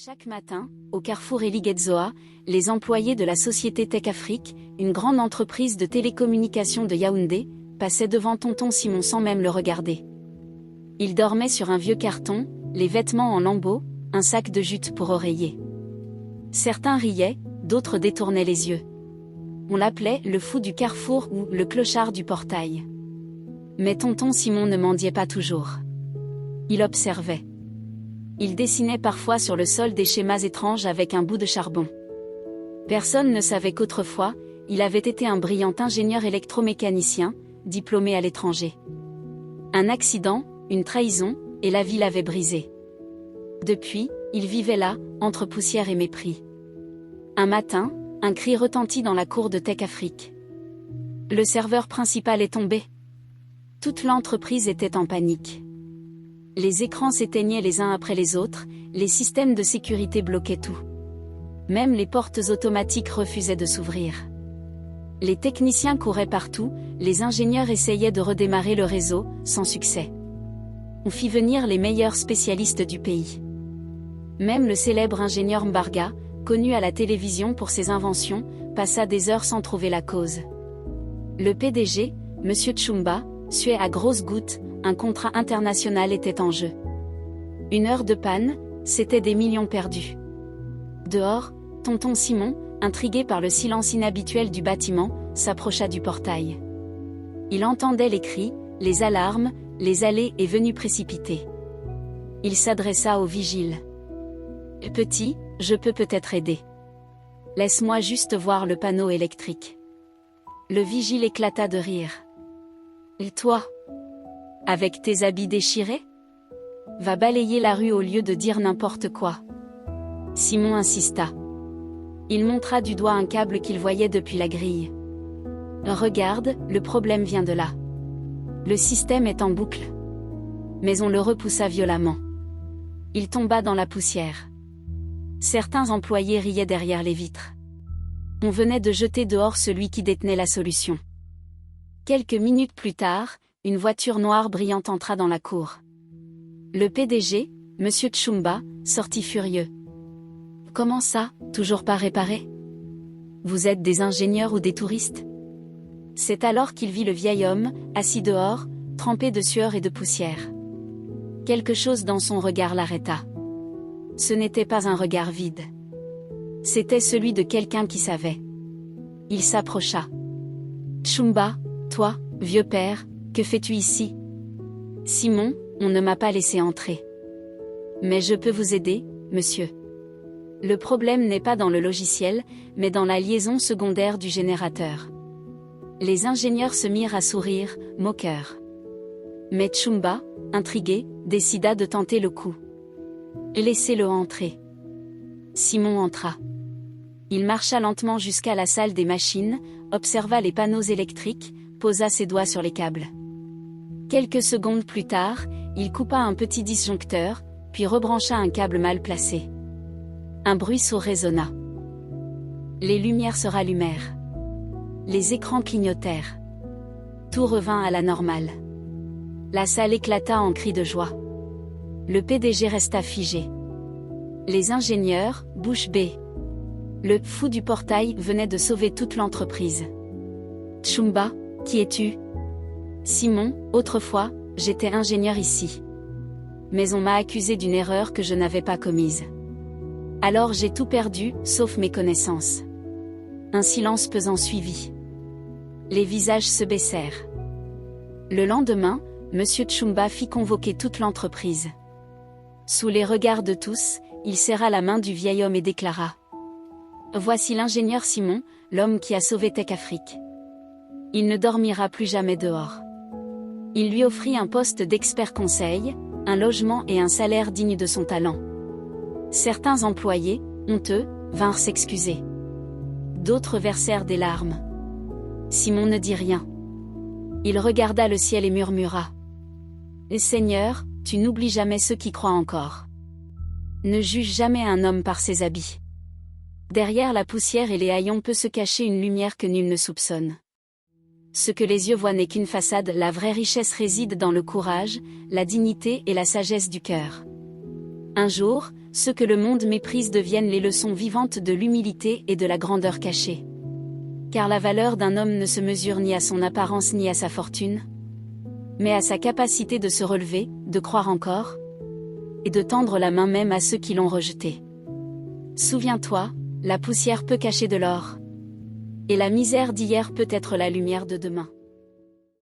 Chaque matin, au carrefour Eligedzoa, les employés de la société Tech Afrique, une grande entreprise de télécommunications de Yaoundé, passaient devant tonton Simon sans même le regarder. Il dormait sur un vieux carton, les vêtements en lambeaux, un sac de jute pour oreiller. Certains riaient, d'autres détournaient les yeux. On l'appelait le fou du carrefour ou le clochard du portail. Mais tonton Simon ne mendiait pas toujours. Il observait. Il dessinait parfois sur le sol des schémas étranges avec un bout de charbon. Personne ne savait qu'autrefois, il avait été un brillant ingénieur électromécanicien, diplômé à l'étranger. Un accident, une trahison, et la vie l'avait brisé. Depuis, il vivait là, entre poussière et mépris. Un matin, un cri retentit dans la cour de Tech Afrique. Le serveur principal est tombé. Toute l'entreprise était en panique. Les écrans s'éteignaient les uns après les autres, les systèmes de sécurité bloquaient tout. Même les portes automatiques refusaient de s'ouvrir. Les techniciens couraient partout, les ingénieurs essayaient de redémarrer le réseau, sans succès. On fit venir les meilleurs spécialistes du pays. Même le célèbre ingénieur Mbarga, connu à la télévision pour ses inventions, passa des heures sans trouver la cause. Le PDG, M. Tchumba, suait à grosses gouttes, un contrat international était en jeu. Une heure de panne, c'était des millions perdus. Dehors, tonton Simon, intrigué par le silence inhabituel du bâtiment, s'approcha du portail. Il entendait les cris, les alarmes, les allées et venues précipitées. Il s'adressa au vigile. « Petit, je peux peut-être aider. Laisse-moi juste voir le panneau électrique. » Le vigile éclata de rire. « Et toi ? Avec tes habits déchirés ? Va balayer la rue au lieu de dire n'importe quoi. » Simon insista. Il montra du doigt un câble qu'il voyait depuis la grille. « Regarde, le problème vient de là. Le système est en boucle. » Mais on le repoussa violemment. Il tomba dans la poussière. Certains employés riaient derrière les vitres. On venait de jeter dehors celui qui détenait la solution. Quelques minutes plus tard, une voiture noire brillante entra dans la cour. Le PDG, M. Tchumba, sortit furieux. « Comment ça, toujours pas réparé ? Vous êtes des ingénieurs ou des touristes ?» C'est alors qu'il vit le vieil homme, assis dehors, trempé de sueur et de poussière. Quelque chose dans son regard l'arrêta. Ce n'était pas un regard vide. C'était celui de quelqu'un qui savait. Il s'approcha. « Tchumba, toi, vieux père, que fais-tu ici ? » « Simon, on ne m'a pas laissé entrer. Mais je peux vous aider, monsieur. Le problème n'est pas dans le logiciel, mais dans la liaison secondaire du générateur. » Les ingénieurs se mirent à sourire, moqueurs. Mais Tchumba, intrigué, décida de tenter le coup. « Laissez-le entrer. » Simon entra. Il marcha lentement jusqu'à la salle des machines, observa les panneaux électriques, posa ses doigts sur les câbles. Quelques secondes plus tard, il coupa un petit disjoncteur, puis rebrancha un câble mal placé. Un bruit sourd résonna. Les lumières se rallumèrent. Les écrans clignotèrent. Tout revint à la normale. La salle éclata en cris de joie. Le PDG resta figé. Les ingénieurs, bouche bée. Le fou du portail venait de sauver toute l'entreprise. « Tchumba, qui es-tu ? » Simon, autrefois, j'étais ingénieur ici. Mais on m'a accusé d'une erreur que je n'avais pas commise. Alors j'ai tout perdu, sauf mes connaissances. Un silence pesant suivit. Les visages se baissèrent. Le lendemain, M. Tchumba fit convoquer toute l'entreprise. Sous les regards de tous, il serra la main du vieil homme et déclara : « Voici l'ingénieur Simon, l'homme qui a sauvé Tech Afrique. Il ne dormira plus jamais dehors. » Il lui offrit un poste d'expert conseil, un logement et un salaire digne de son talent. Certains employés, honteux, vinrent s'excuser. D'autres versèrent des larmes. Simon ne dit rien. Il regarda le ciel et murmura : « Seigneur, tu n'oublies jamais ceux qui croient encore. Ne juge jamais un homme par ses habits. Derrière la poussière et les haillons peut se cacher une lumière que nul ne soupçonne. Ce que les yeux voient n'est qu'une façade, la vraie richesse réside dans le courage, la dignité et la sagesse du cœur. » Un jour, ceux que le monde méprise deviennent les leçons vivantes de l'humilité et de la grandeur cachée. Car la valeur d'un homme ne se mesure ni à son apparence ni à sa fortune, mais à sa capacité de se relever, de croire encore, et de tendre la main même à ceux qui l'ont rejeté. Souviens-toi, la poussière peut cacher de l'or, et la misère d'hier peut être la lumière de demain.